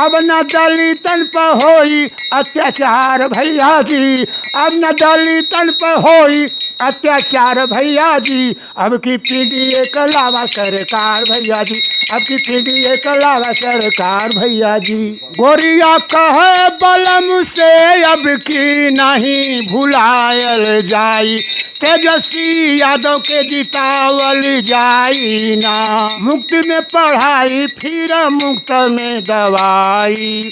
अब न दलितन पर होई अत्याचार भैया जी, अब न दलितन पर होई अत्याचार भैया जी। अब की पीढ़ी का लावा सरकार भैया जी, अब की पीढ़ी का लावा सरकार भैया जी। गोरिया कहे बलम से अब की नहीं भुलायल जाई, तेजस्वी यादव के जितावल जाई ना। मुक्त में पढ़ाई फिर मुक्त में दवाई,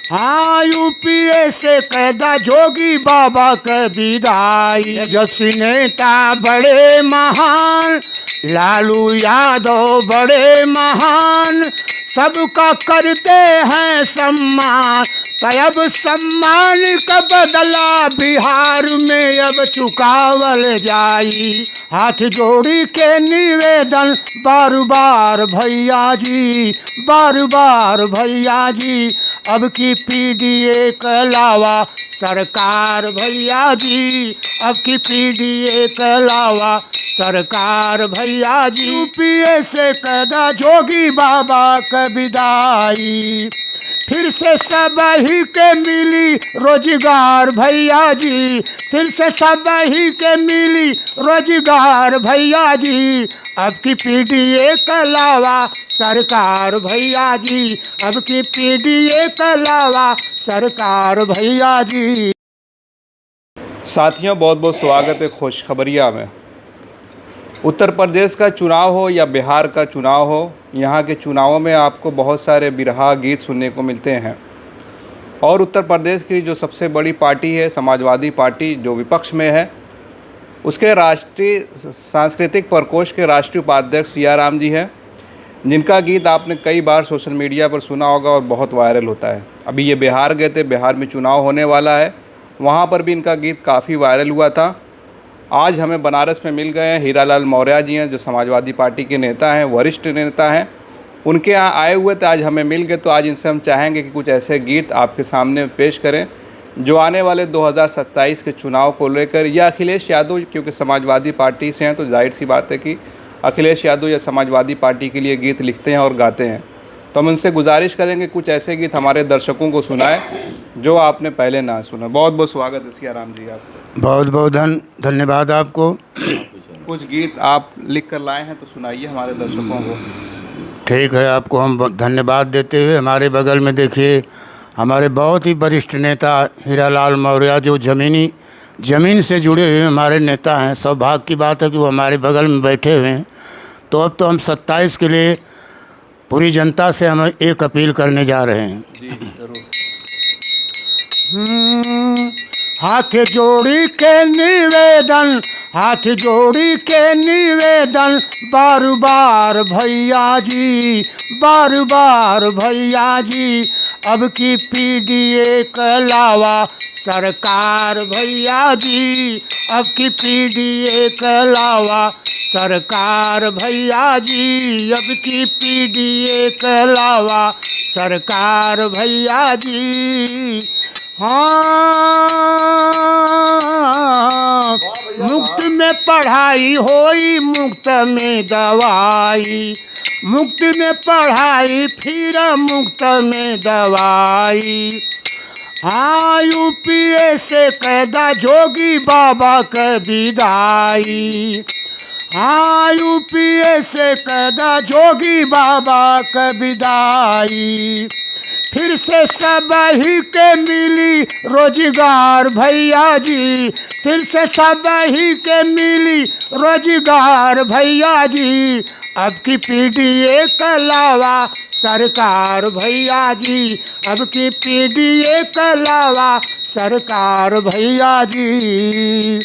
हाँ यूपीए से कैदा जोगी बाबा के विदाई। तेजस्वी नेता बड़े महान, लालू यादव बड़े महान, सबका करते हैं सम्मान। तब सम्मान का बदला बिहार में अब चुकावल जाई। हाथ जोड़ी के निवेदन बार बार भैया जी, बार बार भैया जी। अब की पीढ़ी के अलावा सरकार भैया जी, अब की पीढ़ी के अलावा सरकार भैया जी। यूपीए से कैदा जोगी बाबा का विदाई, फिर से सब ही के मिली रोजगार भैया जी, फिर से सब ही के मिली रोजगार भैया जी। अब की पीढ़ी के अलावा सरकार भैया जी, अब की पीढ़ी के अलावा सरकार भैया जी। साथियों, बहुत बहुत स्वागत है खुशखबरिया में। उत्तर प्रदेश का चुनाव हो या बिहार का चुनाव हो, यहाँ के चुनावों में आपको बहुत सारे बिरहा गीत सुनने को मिलते हैं। और उत्तर प्रदेश की जो सबसे बड़ी पार्टी है समाजवादी पार्टी, जो विपक्ष में है, उसके राष्ट्रीय सांस्कृतिक प्रकोष्ठ के राष्ट्रीय उपाध्यक्ष सियाराम जी हैं, जिनका गीत आपने कई बार सोशल मीडिया पर सुना होगा और बहुत वायरल होता है। अभी ये बिहार गए थे, बिहार में चुनाव होने वाला है, वहाँ पर भी इनका गीत काफ़ी वायरल हुआ था। आज हमें बनारस में मिल गए हैं हीरालाल मौर्या जी हैं, जो समाजवादी पार्टी के नेता हैं, वरिष्ठ नेता हैं। उनके यहाँ आए हुए थे, आज हमें मिल गए, तो आज इनसे हम चाहेंगे कि कुछ ऐसे गीत आपके सामने पेश करें जो आने वाले 2027 के चुनाव को लेकर, या अखिलेश यादव, क्योंकि समाजवादी पार्टी से हैं तो जाहिर सी बात है कि अखिलेश यादव या समाजवादी पार्टी के लिए गीत लिखते हैं और गाते हैं। तो हम उनसे गुजारिश करेंगे कुछ ऐसे गीत हमारे दर्शकों को सुनाएं जो आपने पहले ना सुना। बहुत बहुत स्वागत है सियाराम जी आपका। बहुत बहुत धन्यवाद आपको। कुछ गीत आप लिख कर लाए हैं तो सुनाइए हमारे दर्शकों को। ठीक है, आपको हम धन्यवाद देते हुए हमारे बगल में देखिए हमारे बहुत ही वरिष्ठ नेता हीरालाल मौर्या, जो ज़मीन से जुड़े हुए हमारे नेता हैं। सौभाग्य की बात है कि वो हमारे बगल में बैठे हुए हैं। तो अब तो हम 27 के लिए पूरी जनता से हम एक अपील करने जा रहे हैं। जी जरूर। हाथ जोड़ी के निवेदन, हाथ जोड़ी के निवेदन बार बार भैया जी, बार बार भैया जी। अब की पीढ़ी के अलावा सरकार भैया जी, अब की पीढ़ी के अलावा सरकार भैया जी, अब की पीढ़ी के अलावा सरकार भैया जी। हाँ, मुफ्त में पढ़ाई होई, मुफ्त में दवाई, मुफ्त में पढ़ाई फिर मुफ्त में दवाई। हाँ, यूपीए से कैदा जोगी बाबा का विदाई, हाँ यूपीए से कैदा जोगी बाबा का विदाई। फिर से सब ही के मिली रोजगार भैया जी, फिर से सब ही के मिली रोजगार भैया जी। अब की पीढ़ी के अलावा सरकार भैया जी, अब की पीढ़ी के अलावा सरकार भैया जी।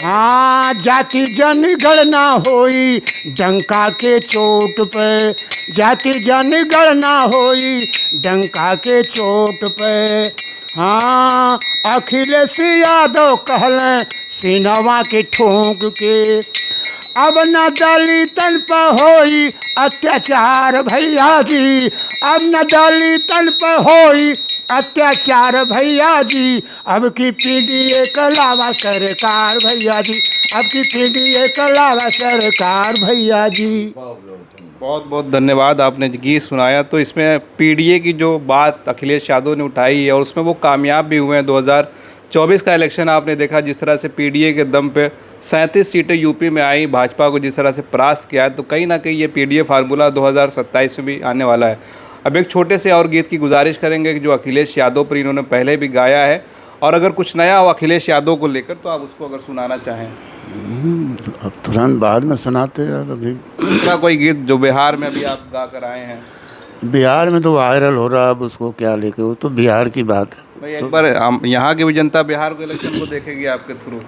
हाँ, जाति जनगणना होई डंका के चोट पे, जाति जनगणना होई डंका के चोट पे। हाँ, अखिलेश यादव कहलें सिनवा के ठोंक के, अब न दलितन पर होई अत्याचार भैया जी, अब न दलितन पर होई अत्याचार भैया जी। अब की पीढ़ी के अलावा सरकार भैया जी, अब की पीढ़ी के अलावा सरकार भैया जी। बहुत बहुत धन्यवाद, आपने गीत सुनाया। तो इसमें पीडीए की जो बात अखिलेश यादव ने उठाई है और उसमें वो कामयाब भी हुए हैं। 2024 का इलेक्शन आपने देखा जिस तरह से पीडीए के दम पे 37 सीटें यूपी में आई, भाजपा को जिस तरह से परास्त किया है, तो कहीं ना कहीं ये पीडीए फार्मूला 2027 में भी आने वाला है। अब एक छोटे से और गीत की गुजारिश करेंगे कि जो अखिलेश यादव पर इन्होंने पहले भी गाया है, और अगर कुछ नया हो अखिलेश यादव को लेकर तो आप उसको अगर सुनाना चाहें। अब तुरंत बाद में सुनाते यार। अभी दूसरा कोई गीत जो बिहार में अभी आप गा कर आए हैं। बिहार में तो वायरल हो रहा है, अब उसको क्या लेके, वो तो बिहार की बात है। भाई एक बार हम यहाँ की भी जनता बिहार के इलेक्शन को देखेगी आपके थ्रू,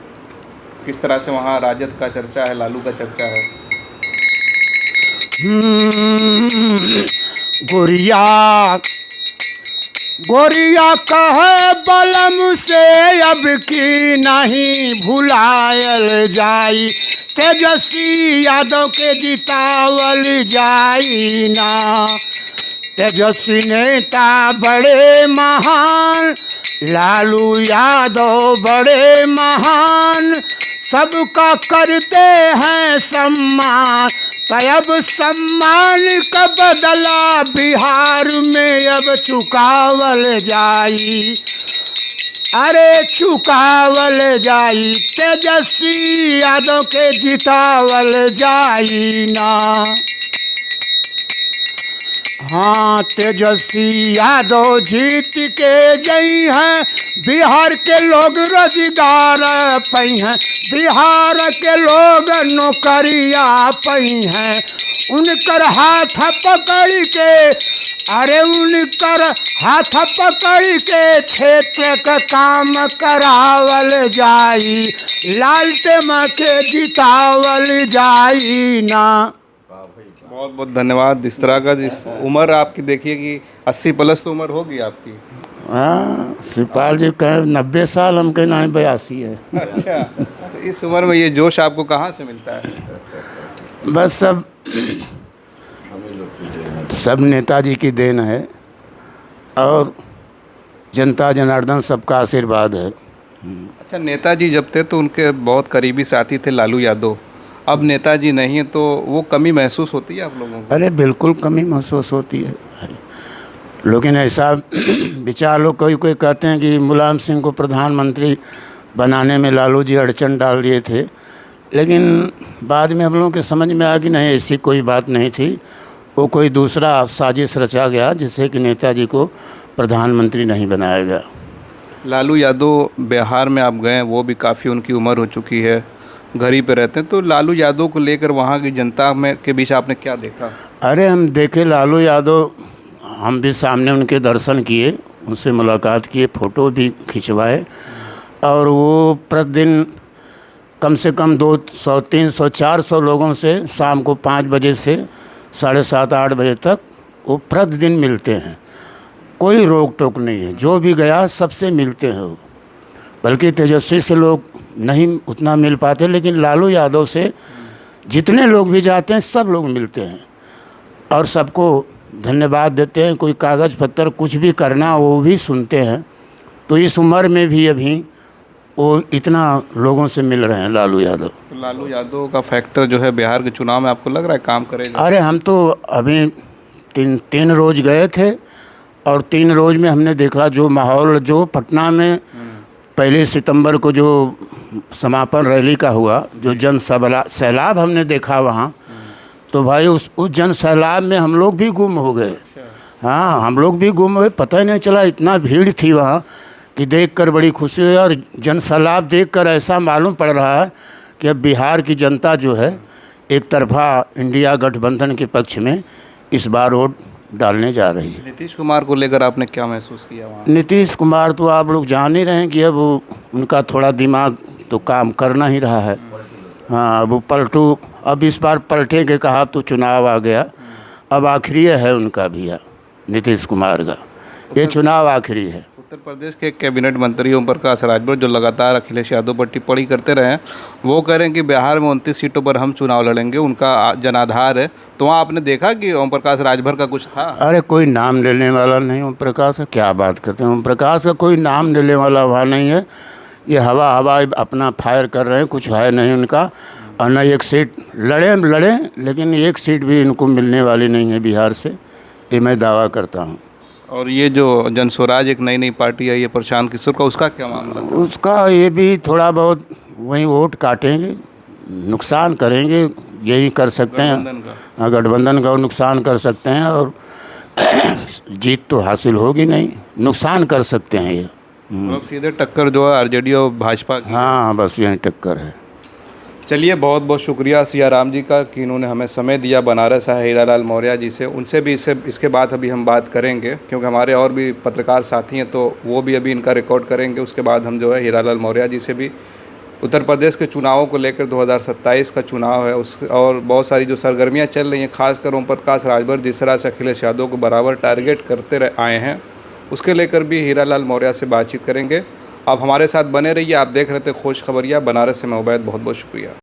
किस तरह से वहाँ राजद का चर्चा है, लालू का चर्चा है। गोरिया गोरिया कहे बलम से अब की नहीं भुलायल जाई, तेजस्वी यादव के जितावल जाई ना। तेजस्वी नेता बड़े महान, लालू यादव बड़े महान, सबका करते हैं सम्मान। तब सम्मान का बदला बिहार में अब चुकावल जाई, अरे चुकावल जाई, तेजस्वी यादव के जितावल जाई ना। हाँ, तेजस्वी यादव जीत के गई हैं, बिहार के लोग रोजगार पाई हैं, बिहार के लोग नौकरिया पाई हैं। उनकर हाथ पकड़ के, अरे उनकर हाथ पकड़ के क्षेत्र का काम करावल जाई, लालटेन के जितावल जाई ना। बहुत बहुत धन्यवाद। इस तरह का जिस उम्र आपकी देखिए कि 80 प्लस तो उम्र होगी आपकी। हाँ, शिवपाल जी कहे 90 साल, हम कहे नहीं 82 है। अच्छा, तो इस उम्र में ये जोश आपको कहाँ से मिलता है? बस सब नेताजी की देन है और जनता जनार्दन सबका आशीर्वाद है। अच्छा, नेताजी जब थे तो उनके बहुत करीबी साथी थे लालू यादव, अब नेताजी नहीं है तो वो कमी महसूस होती है आप लोगों को? अरे बिल्कुल कमी महसूस होती है, लेकिन ऐसा विचार लोग कोई कोई कहते हैं कि मुलायम सिंह को प्रधानमंत्री बनाने में लालू जी अड़चन डाल दिए थे, लेकिन बाद में हम लोगों के समझ में आया कि नहीं, ऐसी कोई बात नहीं थी। वो कोई दूसरा साजिश रचा गया जिससे कि नेताजी को प्रधानमंत्री नहीं बनाया गया। लालू यादव बिहार में आप गए, वो भी काफ़ी उनकी उम्र हो चुकी है, घर ही पे रहते हैं, तो लालू यादव को लेकर वहाँ की जनता में के बीच आपने क्या देखा? अरे हम देखे लालू यादव, हम भी सामने उनके दर्शन किए, उनसे मुलाकात किए, फ़ोटो भी खिंचवाए, और वो प्रतिदिन कम से कम 200, 300, 400 लोगों से शाम को 5 बजे से 7:30, 8 बजे तक वो प्रतिदिन मिलते हैं। कोई रोक टोक नहीं है, जो भी गया सबसे मिलते हैं वो। बल्कि तेजस्वी से लोग नहीं उतना मिल पाते, लेकिन लालू यादव से जितने लोग भी जाते हैं सब लोग मिलते हैं और सबको धन्यवाद देते हैं। कोई कागज़ पत्तर कुछ भी करना वो भी सुनते हैं। तो इस उम्र में भी अभी वो इतना लोगों से मिल रहे हैं लालू यादव। तो लालू यादव का फैक्टर जो है बिहार के चुनाव में आपको लग रहा है काम करेगा? अरे हम तो अभी तीन रोज़ गए थे और 3 रोज़ में हमने देखा जो माहौल जो पटना में 1 सितंबर को जो समापन रैली का हुआ, जो जन सैलाब हमने देखा वहाँ, तो भाई उस जन सैलाब में हम लोग भी गुम हो गए। हाँ, हम लोग भी गुम हुए, पता ही नहीं चला, इतना भीड़ थी वहाँ कि देखकर बड़ी खुशी हुई। और जन सैलाब देखकर ऐसा मालूम पड़ रहा है कि अब बिहार की जनता जो है एक तरफा इंडिया गठबंधन के पक्ष में इस बार वोट डालने जा रही है। नीतीश कुमार को लेकर आपने क्या महसूस किया वहाँ? नीतीश कुमार तो आप लोग जान ही रहे हैं कि अब उनका थोड़ा दिमाग तो काम करना ही रहा है। हाँ, अब वो अब इस बार पलटेंगे, कहा अब तो चुनाव आ गया, अब आखिरी है उनका भी, नीतीश कुमार का ये चुनाव आखिरी है। उत्तर प्रदेश के कैबिनेट मंत्री ओम प्रकाश राजभर जो लगातार अखिलेश यादव पर टिप्पणी करते रहे हैं, वो कह रहे हैं कि बिहार में 29 सीटों पर हम चुनाव लड़ेंगे, उनका जनाधार है। तो वहाँ आपने देखा कि ओम प्रकाश राजभर का कुछ था? अरे कोई नाम लेने वाला नहीं ओम प्रकाश का, क्या बात करते हैं, ओम प्रकाश का कोई नाम लेने वाला वहाँ नहीं है। ये हवा अपना फायर कर रहे हैं, कुछ है नहीं उनका। और न एक सीट लड़े लेकिन एक सीट भी इनको मिलने वाली नहीं है बिहार से, ये मैं दावा करता हूँ। और ये जो जनस्वराज एक नई पार्टी आई है प्रशांत किशोर का, उसका क्या मामला? उसका ये भी थोड़ा बहुत वहीं वोट काटेंगे, नुकसान करेंगे, यही कर सकते हैं। गठबंधन का? हाँ, गठबंधन का नुकसान कर सकते हैं और जीत तो हासिल होगी नहीं, नुकसान कर सकते हैं ये। तो अब सीधे टक्कर जो है आरजेडी और भाजपा की। हाँ, बस यही टक्कर है। चलिए, बहुत बहुत शुक्रिया सियाराम जी का कि इन्होंने हमें समय दिया। बनारस है हीरालाल मौर्या जी से, उनसे भी इसके बाद अभी हम बात करेंगे, क्योंकि हमारे और भी पत्रकार साथी हैं तो वो भी अभी इनका रिकॉर्ड करेंगे। उसके बाद हम जो है हीरालाल मौर्या जी से भी उत्तर प्रदेश के चुनावों को लेकर 2027 का चुनाव है उस और बहुत सारी जो सरगर्मियाँ चल रही हैं, खासकर ओम प्रकाश राजभर जिस तरह से अखिलेश यादव को बराबर टारगेट करते आए हैं, उसके लेकर भी हीरालाल मौर्या से बातचीत करेंगे। आप हमारे साथ बने रहिए। आप देख रहे थे खोज खबरिया। बनारस से मैं उबैद, बहुत बहुत शुक्रिया।